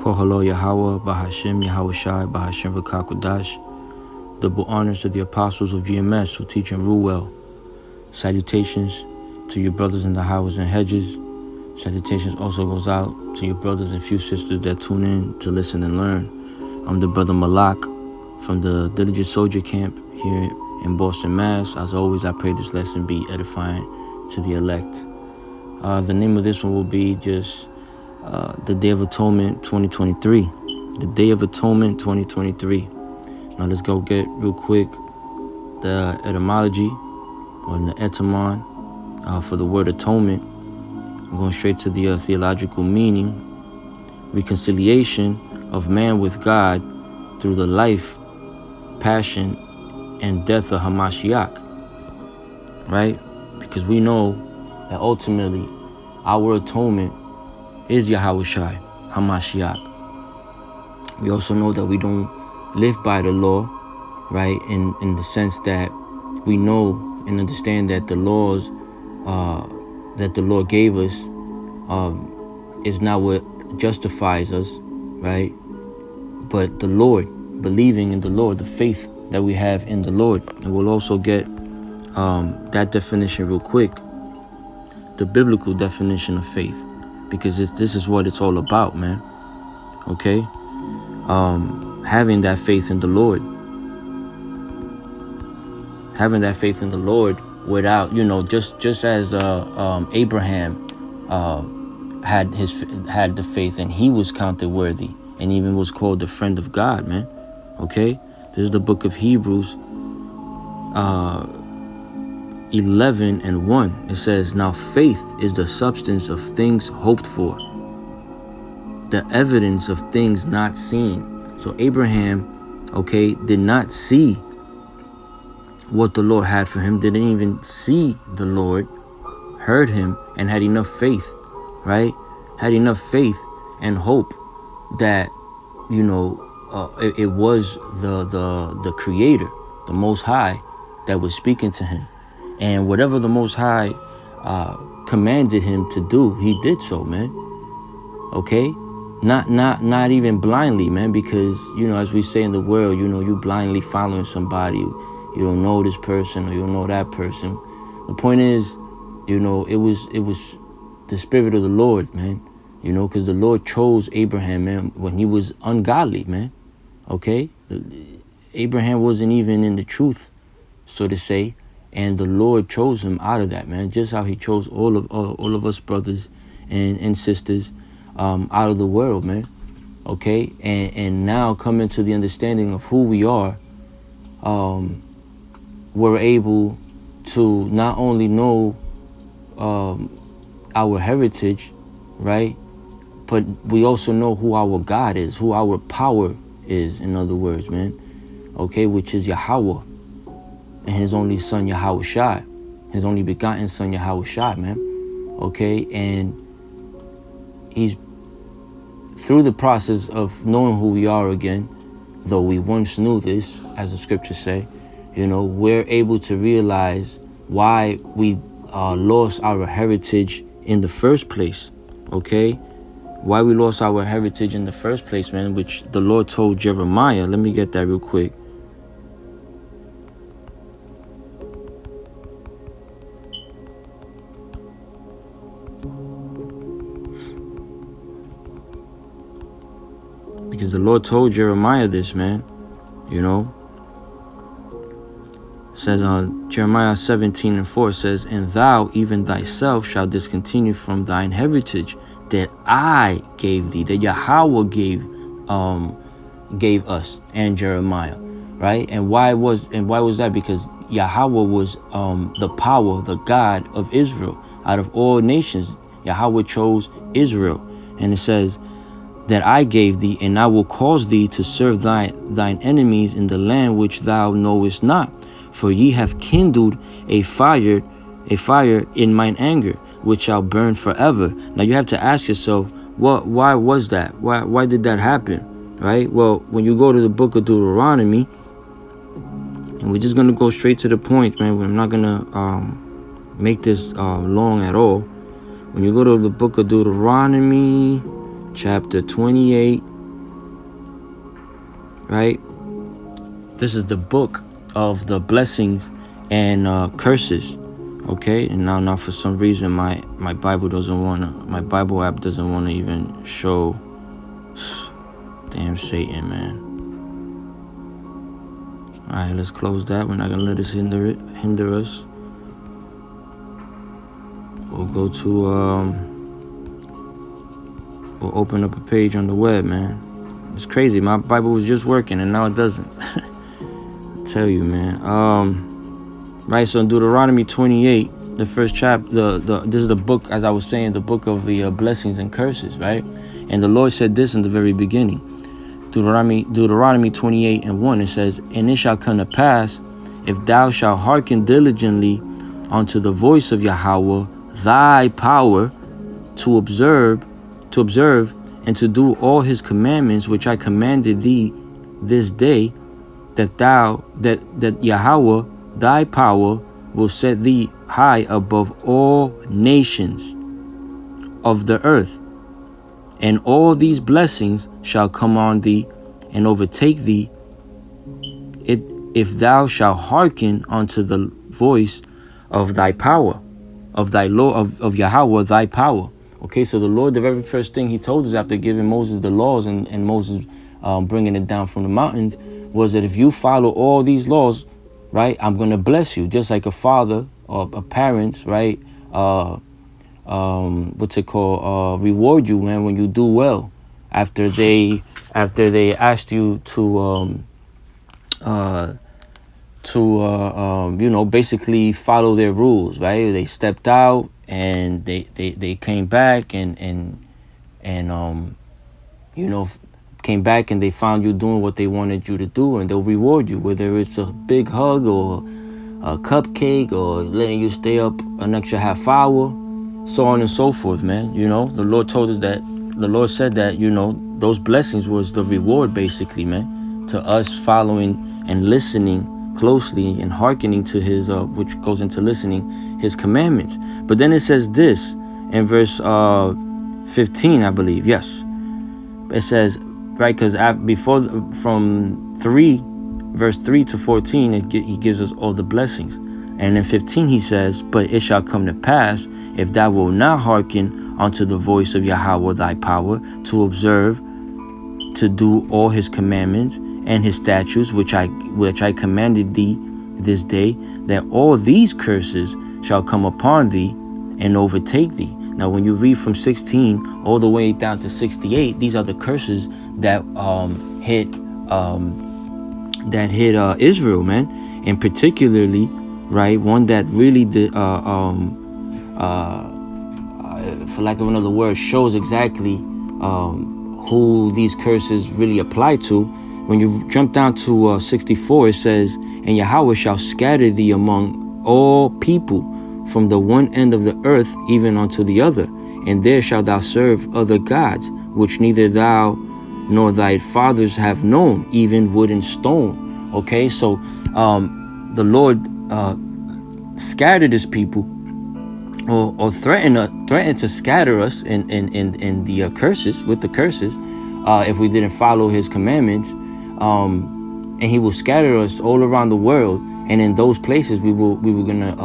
Kohalo Yahweh, Bahashem Yahweh Shai, Bahashem Vakakwadash. Double honors to the apostles of GMS who teach and rule well. Salutations to your brothers in the highways and hedges. Salutations also goes out to your brothers and few sisters that tune in to listen and learn. I'm the brother Malak from the Diligent Soldier Camp here in Boston, Mass. As always, I pray this lesson be edifying to the elect. The name of this one will be just the Day of Atonement 2023. The Day of Atonement 2023. Now let's go get real quick the etymology or the atonement for the word atonement. I'm going straight to the theological meaning. Reconciliation of man with God through the life, passion, and death of Hamashiach. Right? Because we know that ultimately our atonement is Yahweh Shai, Hamashiach. We also know that we don't live by the law, right? In the sense that we know and understand that the laws that the Lord gave us is not what justifies us, right? But the Lord, believing in the Lord, the faith that we have in the Lord. And we'll also get that definition real quick, the biblical definition of faith, because this is what it's all about, man. Okay? Having that faith in the Lord. Having that faith in the Lord without, just as Abraham had the faith and he was counted worthy and even was called the friend of God, man. Okay? This is the book of Hebrews 11:1. It says, now faith is the substance of things hoped for, the evidence of things not seen. So Abraham, did not see what the Lord had for him, didn't even see the Lord, heard him, and had enough faith, right? Had enough faith and hope that, it was the Creator, the Most High, that was speaking to him. And whatever the Most High commanded him to do, he did so, man. Okay? Not even blindly, man, because, as we say in the world, you blindly following somebody. You don't know this person or you don't know that person. The point is, it was the Spirit of the Lord, man. Because the Lord chose Abraham, man, when he was ungodly, man. Okay? Abraham wasn't even in the truth, so to say. And the Lord chose him out of that, man. Just how he chose all of us brothers and sisters out of the world, man. Okay? And now coming to the understanding of who we are, we're able to not only know our heritage, right? But we also know who our God is, who our power is, in other words, man. Okay? Which is Yahweh. And his only son, Yahweh Shai. His only begotten son, Yahweh Shai, man. Okay? And he's, through the process of knowing who we are again, though we once knew this, as the scriptures say, we're able to realize why we lost our heritage in the first place. Okay? Why we lost our heritage in the first place, man, which the Lord told Jeremiah. Let me get that real quick. Because the Lord told Jeremiah this, man. It says Jeremiah 17:4 says, and thou even thyself shalt discontinue from thine heritage that I gave thee, that Yahweh gave us and Jeremiah, right? And why was that? Because Yahweh was the power, the God of Israel. Out of all nations, Yahweh chose Israel. And it says, that I gave thee, and I will cause thee to serve thine enemies in the land which thou knowest not. For ye have kindled a fire in mine anger, which shall burn forever. Now you have to ask yourself, why was that? Why did that happen? Right? Well, when you go to the book of Deuteronomy, and we're just gonna go straight to the point, man. I'm not gonna make this long at all. When you go to the book of Deuteronomy, chapter 28, right? This is the book of the blessings and curses. Okay, and now for some reason my Bible app doesn't wanna even show. Damn Satan, man. Alright, let's close that. We're not gonna let this hinder us. We'll go to we'll open up a page on the web, man. It's crazy. My Bible was just working and now it doesn't. I tell you, man. Right, so in Deuteronomy 28, the first chapter, this is the book, as I was saying, the book of the blessings and curses, right? And the Lord said this in the very beginning. Deuteronomy 28:1, it says, "And it shall come to pass, if thou shalt hearken diligently unto the voice of Yahweh thy power, to observe and to do all his commandments which I commanded thee this day, that Yahweh thy power will set thee high above all nations of the earth. And all these blessings shall come on thee and overtake thee, if thou shalt hearken unto the voice of thy power, of thy Lord, of Yahweh thy power." Okay, so the Lord, the very first thing he told us after giving Moses the laws and Moses bringing it down from the mountains, was that if you follow all these laws, right, I'm going to bless you, just like a father or a parent, right, reward you, man, when you do well, after they asked you to basically follow their rules, right? They stepped out and they came back and came back and they found you doing what they wanted you to do, and they'll reward you, whether it's a big hug or a cupcake or letting you stay up an extra half hour, so on and so forth, man. The Lord told us that, the Lord said that, those blessings was the reward, basically, man, to us following and listening closely and hearkening to his, which goes into listening, his commandments. But then it says this in verse 15, I believe. Yes, it says, right, because before, from verse 3 to 14, he gives us all the blessings. And in 15 he says, "But it shall come to pass, if thou wilt not hearken unto the voice of Yahweh thy power, to observe, to do all his commandments and his statutes, which I commanded thee this day, that all these curses shall come upon thee and overtake thee." Now, when you read from 16 all the way down to 68, these are the curses that hit Israel, man, and particularly, right, one that really did, for lack of another word, shows exactly who these curses really apply to. When you jump down to 64, it says, "And Yahweh shall scatter thee among all people, from the one end of the earth even unto the other. And there shalt thou serve other gods, which neither thou nor thy fathers have known, even wood and stone." Okay, so the Lord scattered his people, or threatened to scatter us in the curses, with the curses, if we didn't follow his commandments. And he will scatter us all around the world, and in those places we were gonna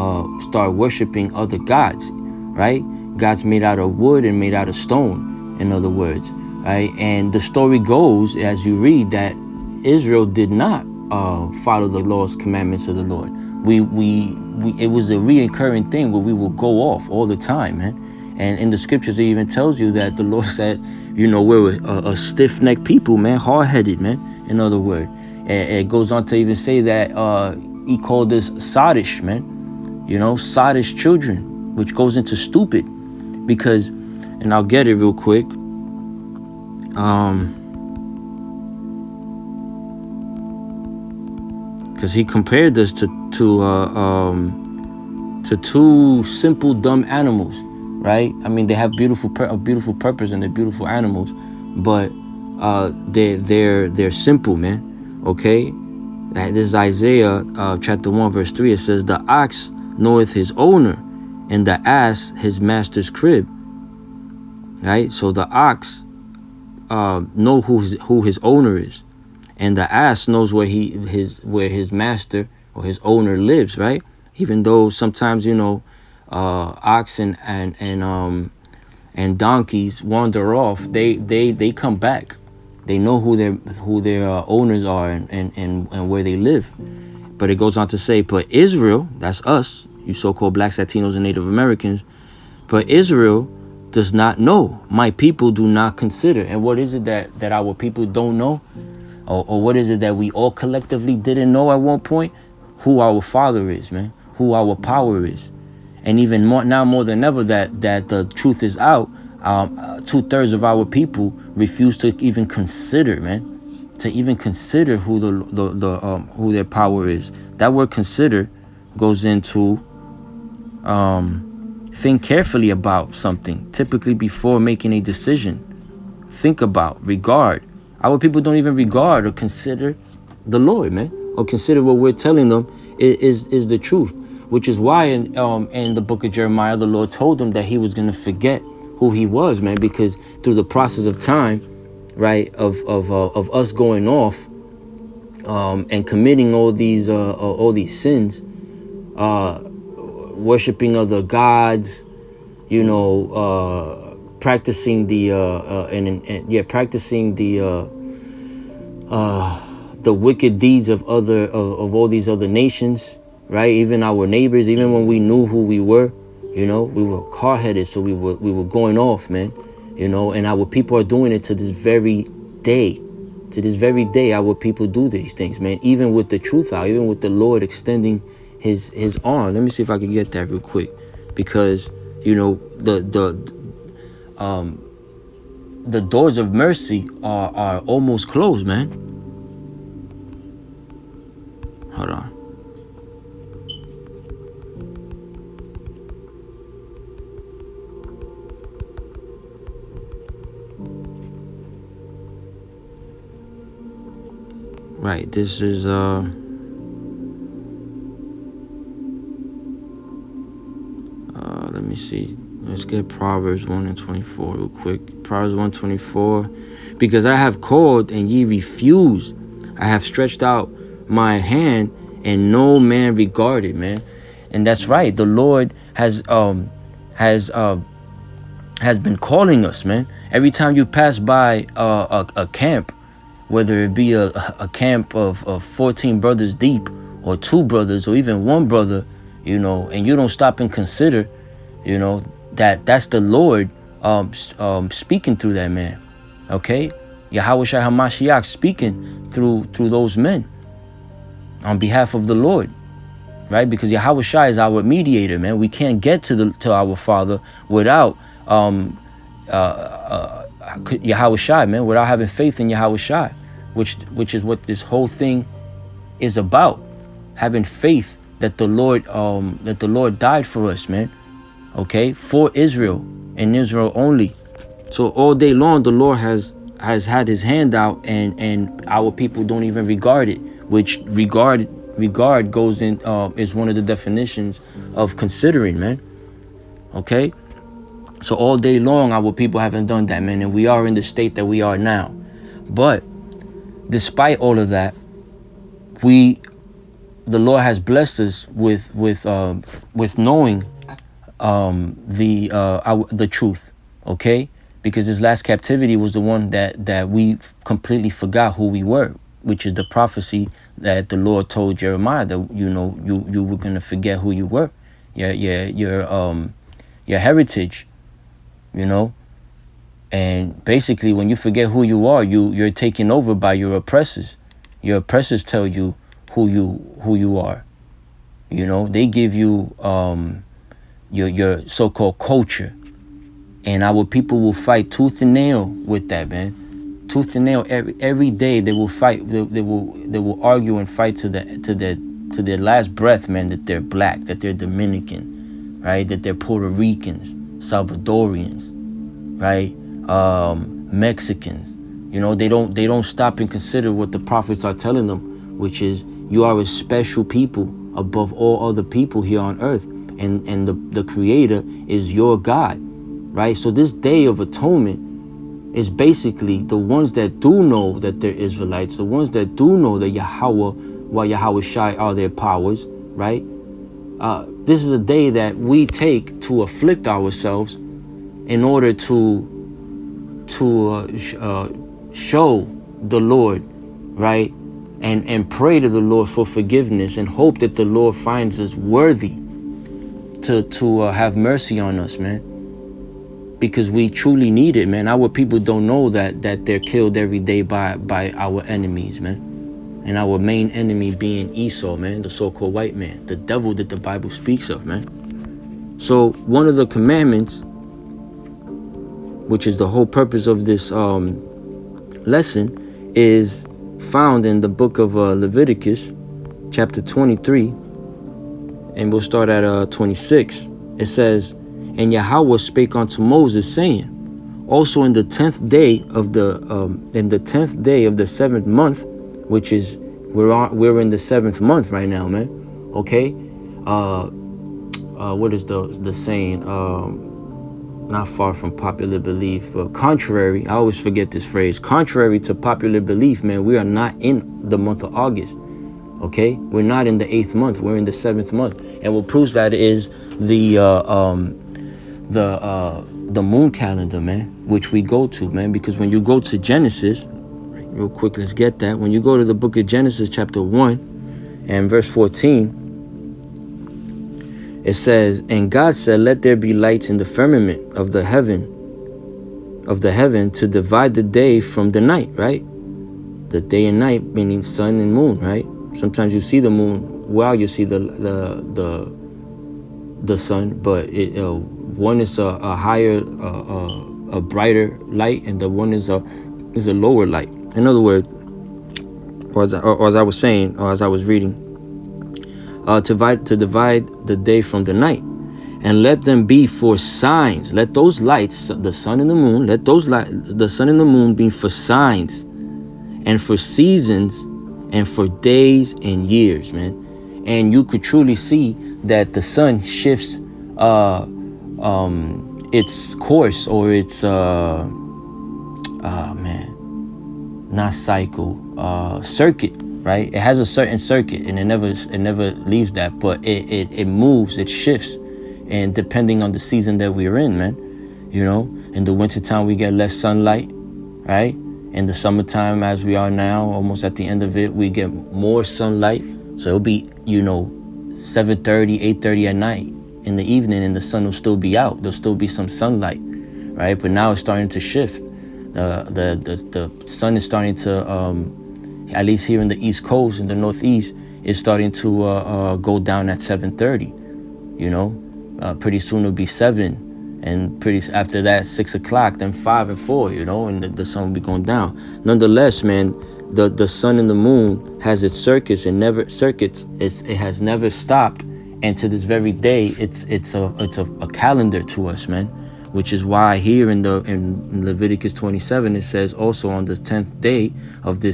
start worshiping other gods, right? Gods made out of wood and made out of stone, in other words, right? And the story goes, as you read, that Israel did not follow the laws, commandments of the Lord. It was a reoccurring thing where we will go off all the time, man. And in the scriptures, it even tells you that the Lord said, we're a stiff-necked people, man, hard-headed, man, in other words. And it goes on to even say that he called us sottish, man, sottish children, which goes into stupid, because, and I'll get it real quick, because he compared us to two simple, dumb animals, right? I mean, they have a beautiful purpose and they're beautiful animals, but they're simple, man. Okay, this is Isaiah chapter 1 verse 3. It says, "The ox knoweth his owner, and the ass his master's crib." Right, so the ox know who his owner is, and the ass knows where his master or his owner lives, right? Even though sometimes, oxen and donkeys wander off, they come back. They know who their owners are and where they live. But it goes on to say, but Israel, that's us, you so-called blacks, Latinos, and Native Americans, but Israel does not know. My people do not consider. And what is it that our people don't know? Or what is it that we all collectively didn't know at one point? Who our Father is, man. Who our power is. And even more than ever that the truth is out, 2/3 of our people refuse to even consider, man. To even consider who who their power is. That word consider goes into think carefully about something, typically before making a decision. Think about, regard. Our people don't even regard or consider the Lord, man, or consider what we're telling them is the truth, which is why in the book of Jeremiah, the Lord told them that he was going to forget who he was, man, because through the process of time, right, of us going off and committing all these sins, worshiping other gods, practicing the wicked deeds of all these other nations, right? Even our neighbors, even when we knew who we were, we were hard-headed, so we were going off, man, and our people are doing it to this very day. To this very day, our people do these things, man, even with the truth out, even with the Lord extending his arm. Let me see if I can get that real quick, because the doors of mercy are almost closed, man. Hold on. Right, this is let me see. Let's get Proverbs 1:24 real quick. Proverbs 1:24. Because I have called and ye refuse. I have stretched out my hand and no man regarded, man. And that's right. The Lord has been calling us, man. Every time you pass by a camp, whether it be a camp of 14 brothers deep, or 2 brothers, or even 1 brother, and you don't stop and consider, that's the Lord speaking through that man. Okay? Yahweh Shai HaMashiach speaking through those men on behalf of the Lord, right? Because Yahweh Shai is our mediator, man. We can't get to our Father without Yahweh Shai, man, without having faith in Yahweh Shai, which is what this whole thing is about. Having faith that the Lord died for us, man. Okay, for Israel and Israel only. So all day long, the Lord has had his hand out, and our people don't even regard it, which regard goes in, is one of the definitions of considering, man. Okay, so all day long, our people haven't done that, man, and we are in the state that we are now. But despite all of that, the Lord has blessed us with knowing the truth, okay? Because this last captivity was the one that we completely forgot who we were, which is the prophecy that the Lord told Jeremiah that you were gonna forget who you were, your heritage, and basically when you forget who you are, you're taken over by your oppressors. Your oppressors tell you who you are. They give you your so-called culture, and our people will fight tooth and nail with that, man. Tooth and nail every day. They will fight. They will argue and fight to their last breath, man. That they're black, that they're Dominican, right? That they're Puerto Ricans, Salvadorians, right? Mexicans. They don't stop and consider what the prophets are telling them, which is you are a special people above all other people here on earth. And the Creator is your God, right? So this day of atonement, is basically the ones that do know that they're Israelites, the ones that do know that Yahweh Shai are their powers, right? This is a day that we take to afflict ourselves in order to show the Lord, right? And pray to the Lord for forgiveness and hope that the Lord finds us worthy to have mercy on us, man. Because we truly need it, man. Our people don't know that they're killed every day by our enemies, man. And our main enemy being Esau, man, the so-called white man, the devil that the Bible speaks of, man. So one of the commandments, which is the whole purpose of this lesson, is found in the book of Leviticus, chapter 23, and we'll start at 26. It says, "And Yahweh spake unto Moses, saying, also in the 10th day of the 7th month," which is we're in the 7th month right now, man. Okay, what is the saying? Not far from popular belief, contrary. I always forget this phrase. Contrary to popular belief, man, we are not in the month of August. Okay, we're not in the 8th month. We're in the 7th month, and what proves that is the moon calendar, man, which we go to, man. Because when you go to Genesis, real quick, let's get that. When you go to the book of Genesis, chapter 1 and verse 14, it says, "And God said, let there be lights in the firmament of the heaven to divide the day from the night," right? The day and night, meaning sun and moon, right? Sometimes you see the moon while you see the sun, but one is a higher, a brighter light, and the one is a lower light. In other words, or as I was saying, or as I was reading, to divide the day from the night, and let them be for signs. Let those lights, the sun and the moon, the sun and the moon be for signs, and for seasons, and for days and years, man. And you could truly see that the sun shifts its course, or its circuit, right? It has a certain circuit, and it never leaves that, but it moves, it shifts, and depending on the season that we're in, man. You know, in the wintertime we get less sunlight, right? In the summertime, as we are now, almost at the end of it, we get more sunlight. So it'll be, 7:30, 8:30 at night in the evening, and the sun will still be out. There'll still be some sunlight, right? But now it's starting to shift. The sun is starting to, at least here in the East Coast, in the Northeast, is starting to go down at 7:30. Pretty soon it'll be 7, and after that 6 o'clock, then 5 and 4, and the sun will be going down. Nonetheless, man, the sun and the moon has its circuits, and it has never stopped, and to this very day, it's a calendar to us, man. Which is why here in Leviticus 27 it says, also on the 10th day of the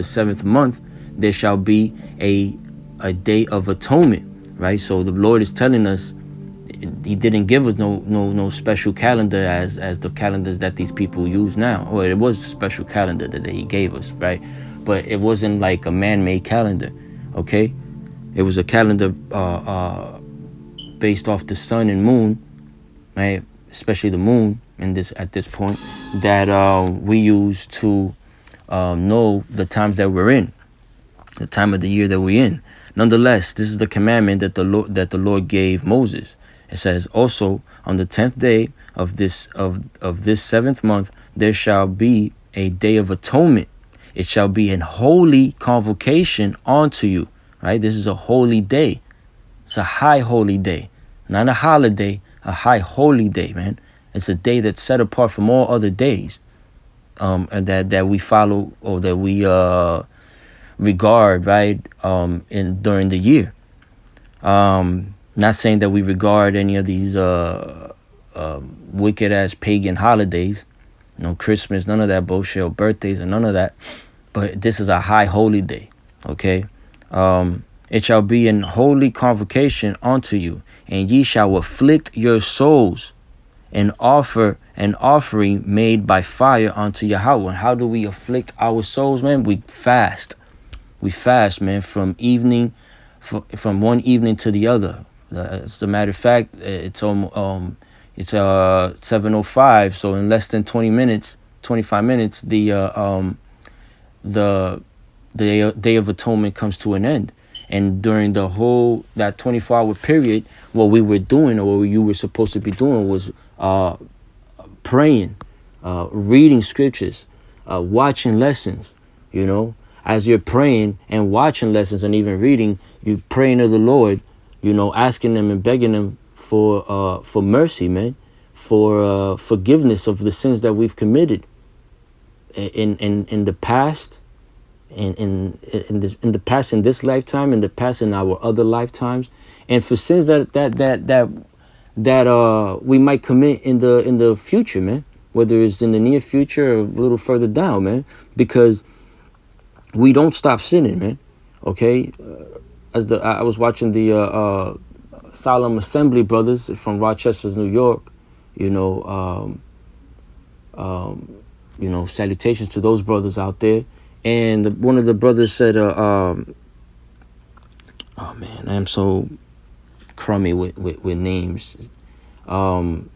7th month there shall be a day of atonement, right? So the Lord is telling us He didn't give us no special calendar as the calendars that these people use now. Well, it was a special calendar that He gave us, right? But it wasn't like a man-made calendar, okay? It was a calendar based off the sun and moon, right? Especially the moon at this point, that we use to know the times that we're in, the time of the year that we're in. Nonetheless, this is the commandment that the Lord gave Moses. It says, also on the 10th day of this 7th month there shall be a day of atonement. It shall be an holy convocation unto you. Right? This is a holy day. It's a high holy day, not a holiday. A high holy day, man. It's a day that's set apart from all other days, and that we follow, or that we regard, right? During the year. Not saying that we regard any of these wicked ass pagan holidays, Christmas, none of that bullshit, or birthdays, and none of that. But this is a high holy day, okay? It shall be an holy convocation unto you, and ye shall afflict your souls, and offer an offering made by fire unto Yahweh. And how do we afflict our souls, man? We fast. We fast, man, from one evening to the other. As a matter of fact, it's 7:05. So in less than 25 minutes, the Day of Atonement comes to an end. And during the whole that 24-hour period, what we were doing, or what you were supposed to be doing, was praying, reading scriptures, watching lessons. As you're praying and watching lessons and even reading, you're praying to the Lord, asking Him and begging Him for mercy, man, for forgiveness of the sins that we've committed in the past, in the past, in this lifetime, in the past, in our other lifetimes, and for sins that we might commit in the future, man, whether it's in the near future or a little further down, man, because we don't stop sinning, man. Okay, I was watching the Solemn Assembly brothers from Rochester, New York. Salutations to those brothers out there. And one of the brothers said, oh man, I am so crummy with names. One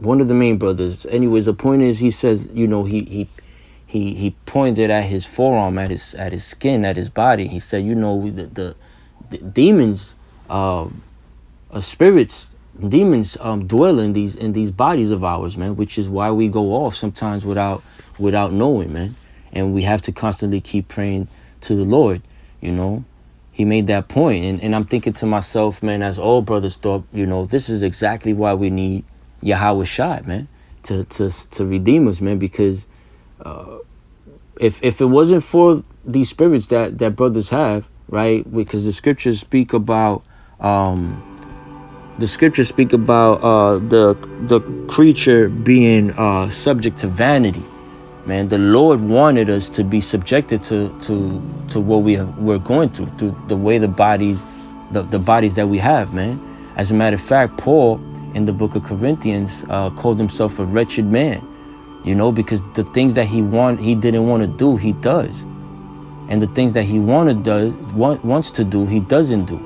of the main brothers. Anyways, the point is, he says, he pointed at his forearm, at his skin, at his body. He said, the demons, spirits, demons dwell in these bodies of ours, man, which is why we go off sometimes without knowing, man. And we have to constantly keep praying to the Lord. He made that point. And I'm thinking to myself, man, as all brothers thought, this is exactly why we need Yahweh Shai, man, to redeem us, man, because if it wasn't for these spirits that brothers have, right, because the scriptures speak about the creature being subject to vanity. Man, the Lord wanted us to be subjected to what we're going through the way the bodies that we have, man. As a matter of fact, Paul in the book of Corinthians called himself a wretched man, because the things that he didn't want to do, he does, and the things that he wants to do, he doesn't do,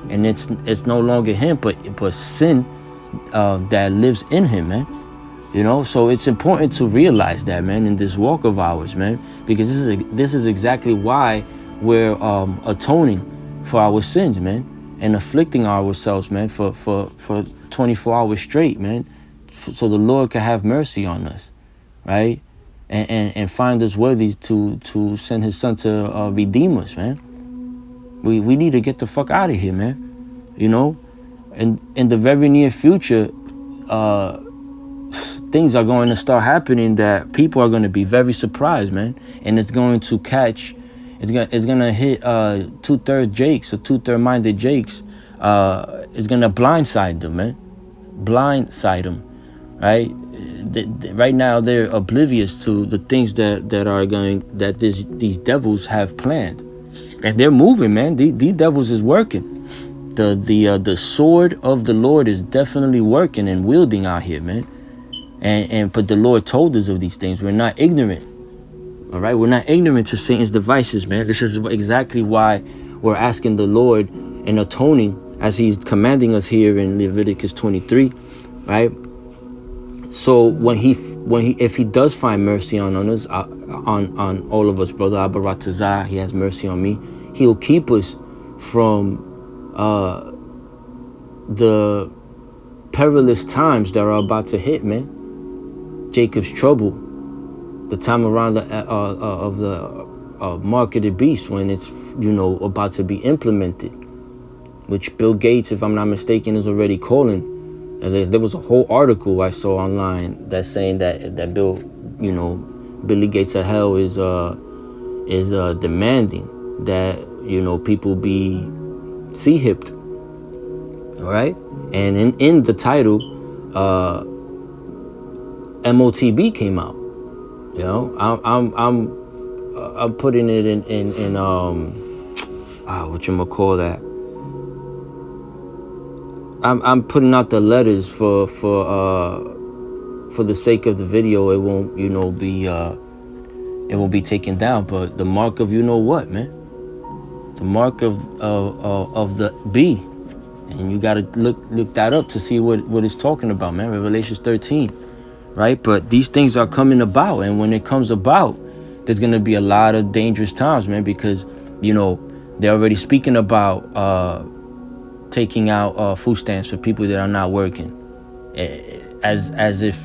and it's no longer him, but sin that lives in him, man. So it's important to realize that, man, in this walk of ours, man, because this is exactly why we're atoning for our sins, man, and afflicting ourselves, man, for 24 hours straight, man, so the Lord can have mercy on us, right, and find us worthy to send His Son to redeem us, man. We need to get the fuck out of here, man. And in the very near future, things are going to start happening that people are going to be very surprised, man. And it's going to hit 2/3 Jakes or 2/3 minded Jakes. It's going to blindside them, man. Blindside them, right? Right now they're oblivious to the things that these devils have planned, and they're moving, man. These devils is working. The sword of the Lord is definitely working and wielding out here, man. But the Lord told us of these things. We're not ignorant. All right, we're not ignorant to Satan's devices, man. This is exactly why we're asking the Lord and atoning, as He's commanding us here in Leviticus 23, right? So if He does find mercy on us, on all of us, brother Abaratazah, He has mercy on me. He'll keep us from the perilous times that are about to hit, man. Jacob's trouble, the time around of the mark of the beast, when it's about to be implemented, which Bill Gates, if I'm not mistaken, is already calling. There was a whole article I saw online that's saying that Billy Gates of hell is demanding that people be sea-hipped, all right? And in the title, MOTB came out. I'm putting it in what you call that? I'm putting out the letters for the sake of the video. It won't, it won't be taken down. But the mark of what, man? The mark of the B, and you gotta look that up to see what it's talking about, man. Revelation 13, right? But these things are coming about, and when it comes about, there's gonna be a lot of dangerous times, man, because they're already speaking about taking out food stamps for people that are not working, as if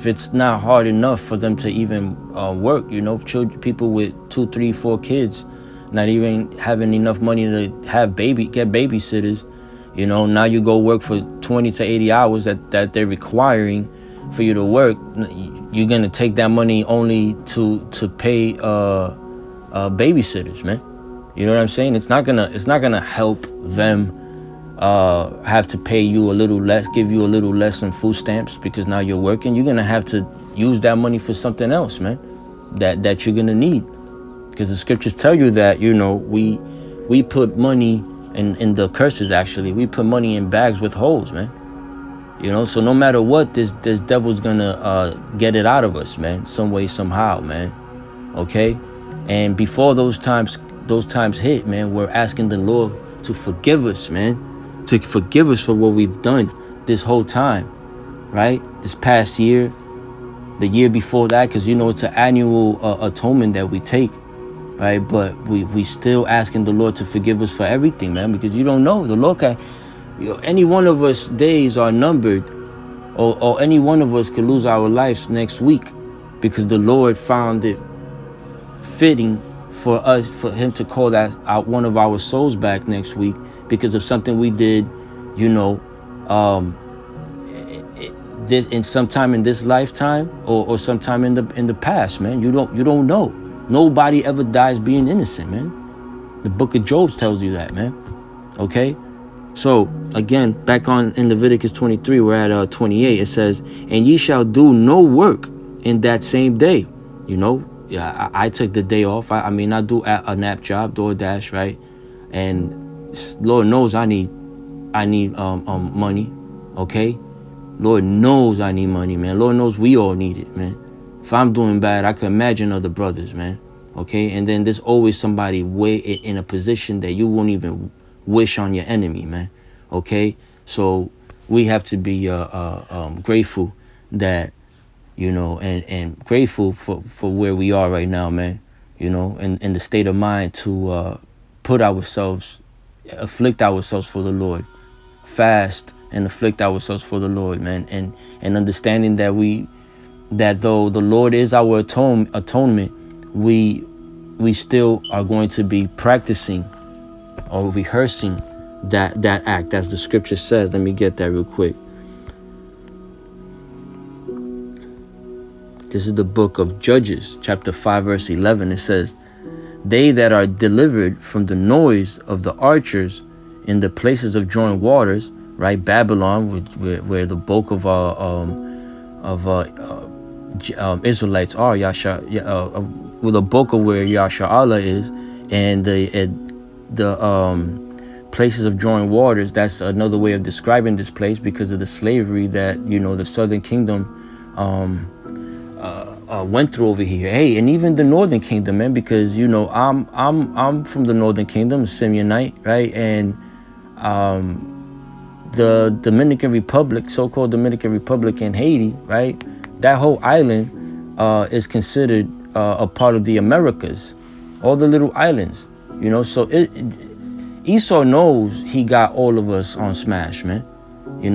it's not hard enough for them to even work. Children, people with 2, 3, 4 kids, not even having enough money to get babysitters. Now you go work for 20 to 80 hours that they're requiring for you to work. You're gonna take that money only to pay babysitters, man. You know what I'm saying? It's not gonna help them have to pay you a little less, give you a little less on food stamps because now you're working. You're gonna have to use that money for something else, man, that you're gonna need, because the scriptures tell you that we put money in the curses. Actually, we put money in bags with holes, man. So no matter what, this devil's gonna get it out of us, man, some way, somehow, man. Okay, and before those times hit, man, we're asking the Lord to forgive us, man, to forgive us for what we've done this whole time, right? This past year, the year before that, because it's an annual atonement that we take, right? But we still asking the Lord to forgive us for everything, man, because you don't know. The Lord can, any one of us days are numbered, or any one of us could lose our lives next week, because the Lord found it fitting for him to call that out, one of our souls back next week, because of something we did, this in sometime in this lifetime, or sometime in the past, man. You don't know. Nobody ever dies being innocent, man. The book of Job tells you that, man. Okay, so again, back in Leviticus 23, we're at 28. It says, "And ye shall do no work in that same day." Yeah, I took the day off. I do a nap job, DoorDash, right? And Lord knows I need money, okay? Lord knows I need money, man. Lord knows we all need it, man. If I'm doing bad, I can imagine other brothers, man, okay? And then there's always somebody way in a position that you won't even wish on your enemy, man, okay? So we have to be grateful that, and grateful for where we are right now, man, in the state of mind to afflict ourselves for the Lord, fast and afflict ourselves for the Lord, man, and understanding that though the Lord is our atonement, we still are going to be practicing or rehearsing that act, as the scripture says. Let me get that real quick. This is the book of Judges, chapter 5, verse 11. It says, "They that are delivered from the noise of the archers in the places of drawing waters," right? Babylon, where the bulk of Israelites are, with the bulk of where Yasha'Allah is, and the places of drawing waters. That's another way of describing this place, because of the slavery that the Southern Kingdom went through over here. Hey, and even the Northern Kingdom, man, because I'm from the Northern Kingdom, Simeonite, right? And the Dominican Republic, so-called Dominican Republic in Haiti, right? That whole island is considered a part of the Americas, all the little islands, So Esau knows he got all of us on smash, man,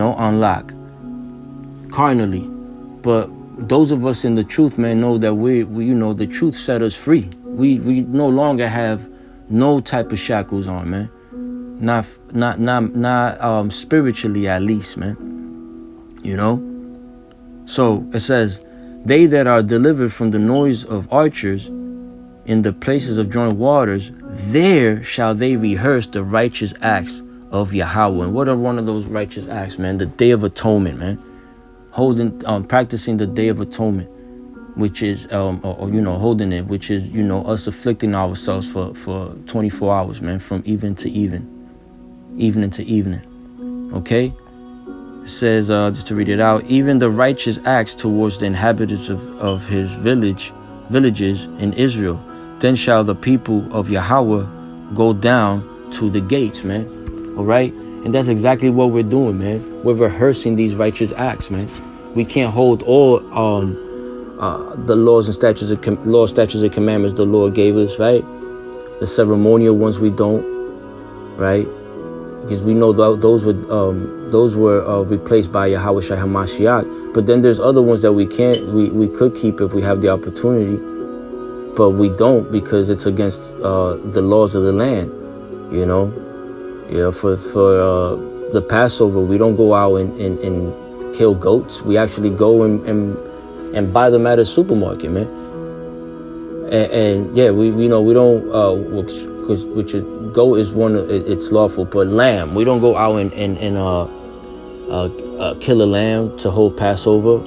on lock, carnally. But those of us in the truth, man, know that we the truth set us free. We no longer have no type of shackles on, man. Not spiritually, at least, man. So it says, "They that are delivered from the noise of archers in the places of drawing waters, there shall they rehearse the righteous acts of Yahweh." And what are one of those righteous acts, man? The Day of Atonement, man. Practicing the Day of Atonement, which is, holding it, which is, us afflicting ourselves for 24 hours, man, from evening to evening to evening. Okay? It says, just to read it out, even the righteous acts towards the inhabitants of his villages in Israel. Then shall the people of Yahweh go down to the gates, man. All right? And that's exactly what we're doing, man. We're rehearsing these righteous acts, man. We can't hold all the laws, statutes, and commandments the Lord gave us, right? The ceremonial ones we don't, right? Because we know those were replaced by Yahweh Shai HaMashiach. But then there's other ones that we could keep if we have the opportunity, but we don't because it's against the laws of the land. For the Passover, we don't go out and kill goats. We actually go and buy them at a supermarket, man. And yeah, we don't which is goat is it's lawful, but lamb, we don't go out and kill a lamb to hold Passover.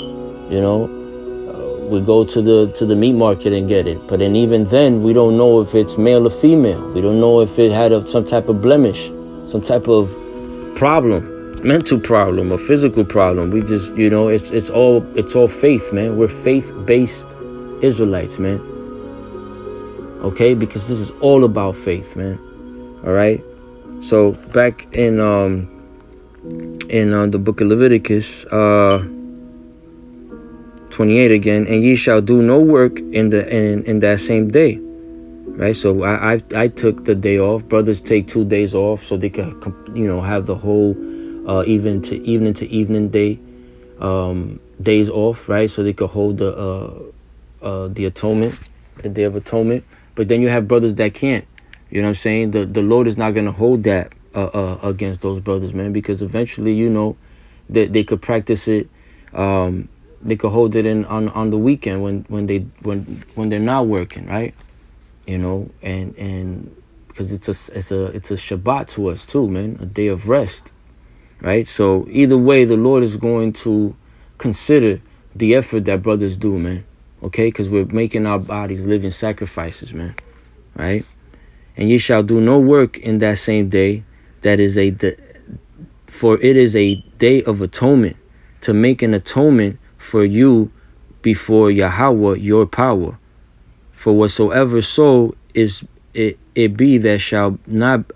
We go to the meat market and get it, but then even then we don't know if it's male or female. We don't know if it had some type of blemish, some type of problem, mental problem, or physical problem. We just it's all faith, man. We're faith-based Israelites, man. Okay, because this is all about faith, man. All right. So back in the book of Leviticus 28 again, and ye shall do no work in that same day. Right. So I took the day off. Brothers take 2 days off so they can have the whole evening to evening day days off, right? So they could hold the atonement, the Day of Atonement. But then you have brothers that can't. You know what I'm saying? The Lord is not going to hold that against those brothers, man, because eventually, they could practice it. They could hold it on the weekend when they're not working, right? And because it's a Shabbat to us too, man, a day of rest, right? So either way, the Lord is going to consider the effort that brothers do, man. Okay, because we're making our bodies living sacrifices, man. Right? And ye shall do no work in that same day. That is for it is a day of atonement, to make an atonement for you before Yahweh your power. For whatsoever soul is it be that shall not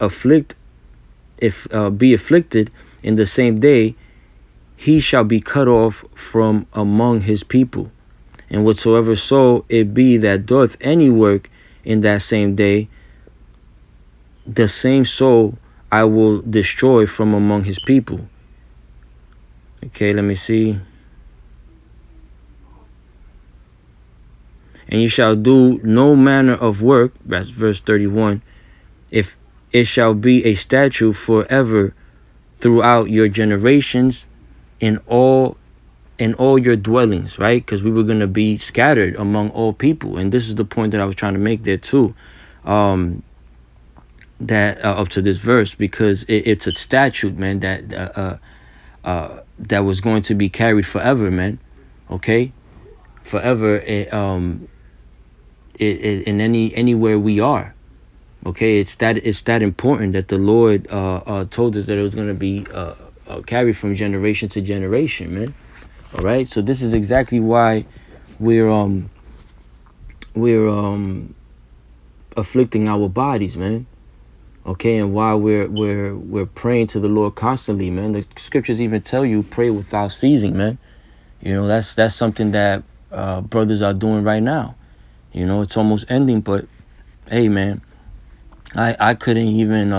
be afflicted in the same day, he shall be cut off from among his people. And whatsoever soul it be that doth any work in that same day, the same soul I will destroy from among his people. Okay, let me see. And you shall do no manner of work, that's verse 31, if it shall be a statute forever throughout your generations in all your dwellings, right? Because we were going to be scattered among all people. And this is the point that I was trying to make there too, that up to this verse, because it's a statute, man, that was going to be carried forever, man. Okay, forever. In anywhere we are. Okay, it's that important that the Lord told us that it was going to be carried from generation to generation, man. All right, so this is exactly why we're afflicting our bodies, man. Okay, and why we're praying to the Lord constantly, man. The scriptures even tell you pray without ceasing, man. That's something that brothers are doing right now. It's almost ending, but hey, man, I couldn't even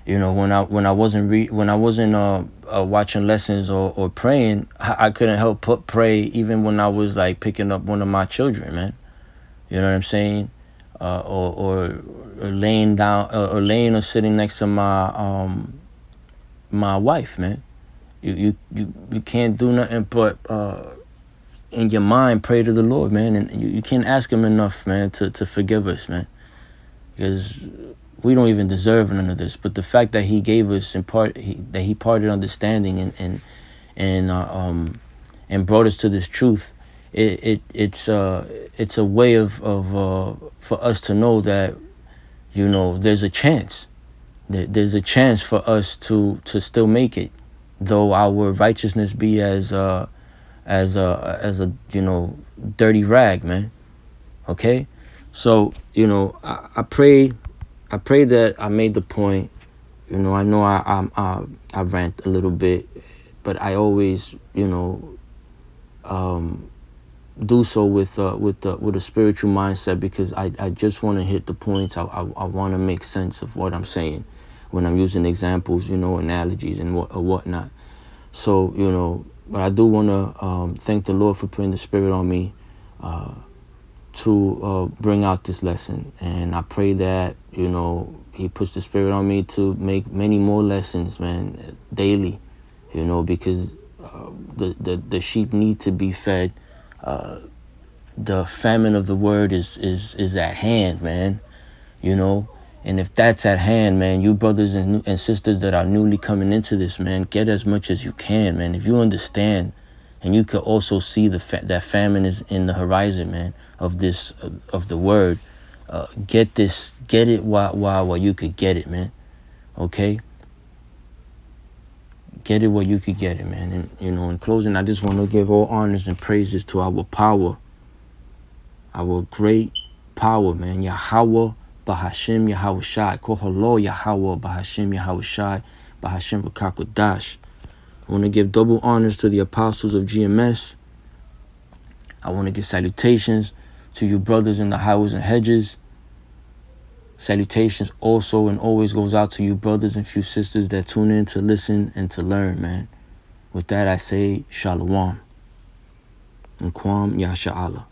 when I wasn't watching lessons or praying, I couldn't help pray even when I was like picking up one of my children, man. You know what I'm saying? Or laying down or laying or sitting next to my wife, man. You can't do nothing but in your mind pray to the Lord, man, and you can't ask him enough, man, to forgive us, man, because we don't even deserve none of this. But the fact that he gave us that he parted understanding and brought us to this truth, it's a way of for us to know that there's a chance, there's a chance for us to still make it, though our righteousness be as a dirty rag, man. Okay, so I pray that I made the point. I know I rant a little bit, but I always do so with a spiritual mindset, because I just want to hit the points. I want to make sense of what I'm saying when I'm using examples, analogies and whatnot. So but I do want to thank the Lord for putting the Spirit on me to bring out this lesson, and I pray that He puts the Spirit on me to make many more lessons, man, daily, because the sheep need to be fed. The famine of the word is at hand, man. And if that's at hand, man, you brothers and sisters that are newly coming into this, man, get as much as you can, man. If you understand, and you could also see that famine is in the horizon, man, of this of the word. Get it while you could get it, man. Okay. Get it while you could get it, man. And in closing, I just want to give all honors and praises to our power, our great power, man. Yahweh Bahashim Yahweh Shai. Koholo Yahweh Bahashim Yahweh Shai. Bahashim Vakakwadash. I want to give double honors to the apostles of GMS. I want to give salutations to you brothers in the highways and hedges. Salutations also and always goes out to you brothers and few sisters that tune in to listen and to learn, man. With that, I say shalom. And Kwam Yasha Allah.